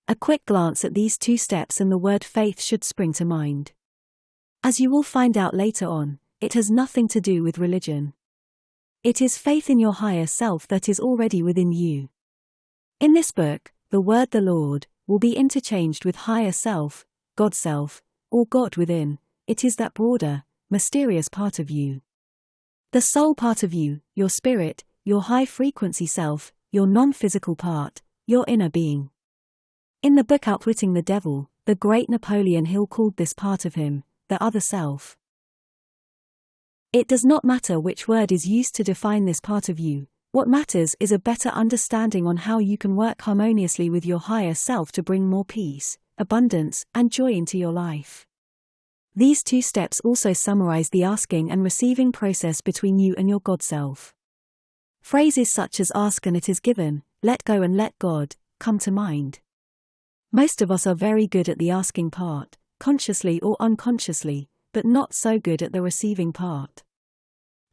A quick glance at these 2 steps and the word faith should spring to mind. As you will find out later on, it has nothing to do with religion. It is faith in your higher self that is already within you. In this book, the word the Lord will be interchanged with higher self, godself, or God within. It is that broader, mysterious part of you. The soul part of you, your spirit, your high-frequency self, your non-physical part, your inner being. In the book Outwitting the Devil, the great Napoleon Hill called this part of him, the other self. It does not matter which word is used to define this part of you. What matters is a better understanding on how you can work harmoniously with your higher self to bring more peace, abundance, and joy into your life. These 2 steps also summarize the asking and receiving process between you and your God self. Phrases such as ask and it is given, let go and let God, come to mind. Most of us are very good at the asking part, consciously or unconsciously, but not so good at the receiving part.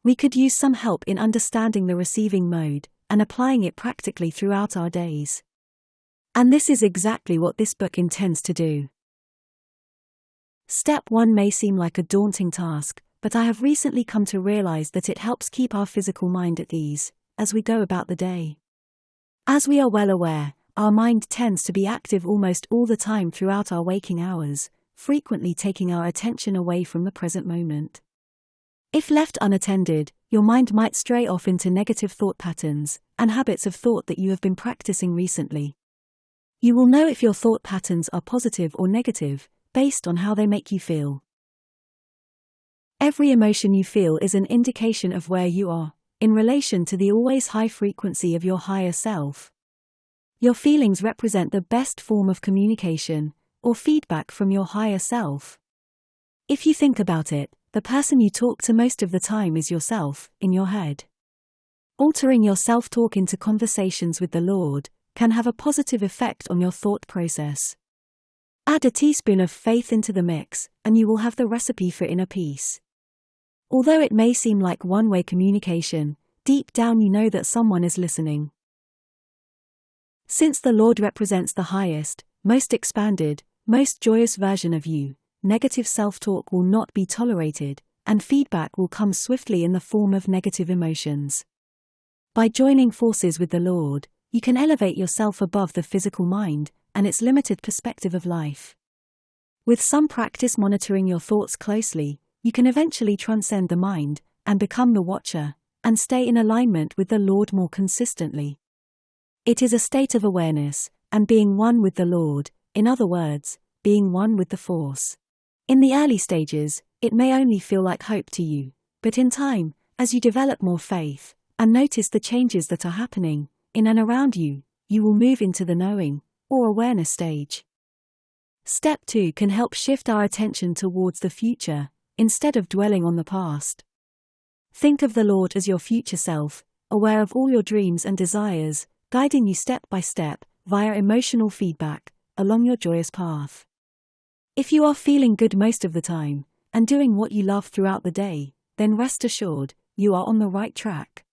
We could use some help in understanding the receiving mode, and applying it practically throughout our days. And this is exactly what this book intends to do. Step 1 may seem like a daunting task, but I have recently come to realize that it helps keep our physical mind at ease, as we go about the day. As we are well aware, our mind tends to be active almost all the time throughout our waking hours, frequently taking our attention away from the present moment. If left unattended, your mind might stray off into negative thought patterns and habits of thought that you have been practicing recently. You will know if your thought patterns are positive or negative, based on how they make you feel. Every emotion you feel is an indication of where you are, in relation to the always high frequency of your higher self. Your feelings represent the best form of communication, or feedback from your higher self. If you think about it, the person you talk to most of the time is yourself, in your head. Altering your self-talk into conversations with the Lord can have a positive effect on your thought process. Add a teaspoon of faith into the mix, and you will have the recipe for inner peace. Although it may seem like one-way communication, deep down you know that someone is listening. Since the Lord represents the highest, most expanded, most joyous version of you, negative self-talk will not be tolerated, and feedback will come swiftly in the form of negative emotions. By joining forces with the Lord, you can elevate yourself above the physical mind and its limited perspective of life. With some practice monitoring your thoughts closely, you can eventually transcend the mind and become the watcher, and stay in alignment with the Lord more consistently. It is a state of awareness, and being one with the Lord, in other words, being one with the Force. In the early stages, it may only feel like hope to you, but in time, as you develop more faith, and notice the changes that are happening, in and around you, you will move into the knowing, or awareness stage. Step 2 can help shift our attention towards the future, instead of dwelling on the past. Think of the Lord as your future self, aware of all your dreams and desires, guiding you step by step, via emotional feedback, along your joyous path. If you are feeling good most of the time, and doing what you love throughout the day, then rest assured, you are on the right track.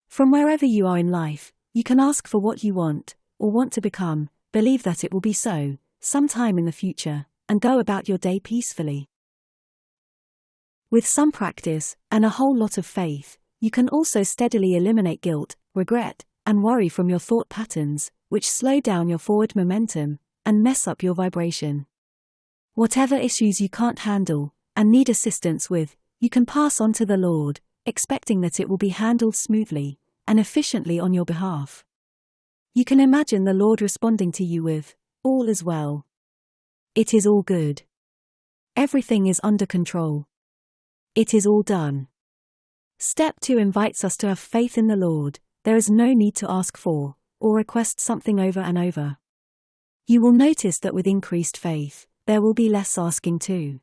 From wherever you are in life, you can ask for what you want, or want to become, believe that it will be so, sometime in the future, and go about your day peacefully. With some practice, and a whole lot of faith, you can also steadily eliminate guilt, regret, and worry from your thought patterns, which slow down your forward momentum, and mess up your vibration. Whatever issues you can't handle, and need assistance with, you can pass on to the Lord, expecting that it will be handled smoothly, and efficiently on your behalf. You can imagine the Lord responding to you with, "All is well. It is all good. Everything is under control. It is all done." Step 2 invites us to have faith in the Lord. There is no need to ask for, or request something over and over. You will notice that with increased faith, there will be less asking too.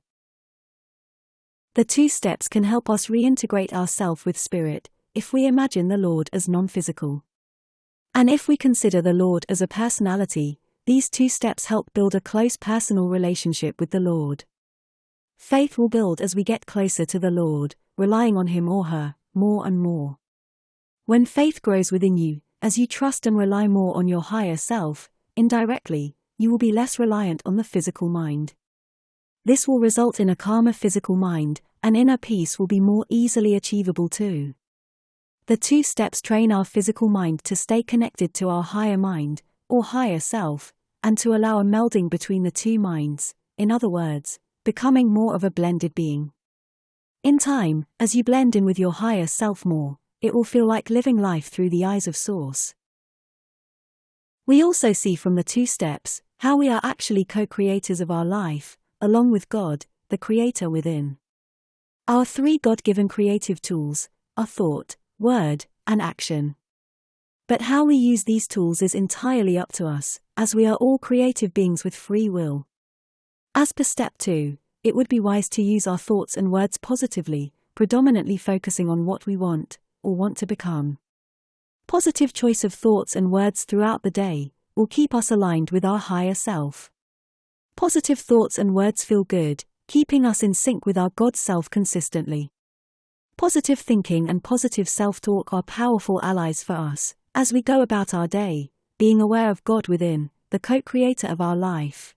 The 2 steps can help us reintegrate ourselves with spirit, if we imagine the Lord as non-physical. And if we consider the Lord as a personality, these 2 steps help build a close personal relationship with the Lord. Faith will build as we get closer to the Lord, relying on Him or her, more and more. When faith grows within you, as you trust and rely more on your higher self, indirectly, you will be less reliant on the physical mind. This will result in a calmer physical mind, and inner peace will be more easily achievable too. The 2 steps train our physical mind to stay connected to our higher mind, or higher self, and to allow a melding between the 2 minds, in other words, becoming more of a blended being. In time, as you blend in with your higher self more, it will feel like living life through the eyes of Source. We also see from the 2 steps how we are actually co-creators of our life, along with God, the Creator within. Our 3 God-given creative tools are thought, word, and action. But how we use these tools is entirely up to us, as we are all creative beings with free will. As per step 2, it would be wise to use our thoughts and words positively, predominantly focusing on what we want, or want to become. Positive choice of thoughts and words throughout the day will keep us aligned with our higher self. Positive thoughts and words feel good, keeping us in sync with our God self consistently. Positive thinking and positive self-talk are powerful allies for us, as we go about our day, being aware of God within, the co-creator of our life.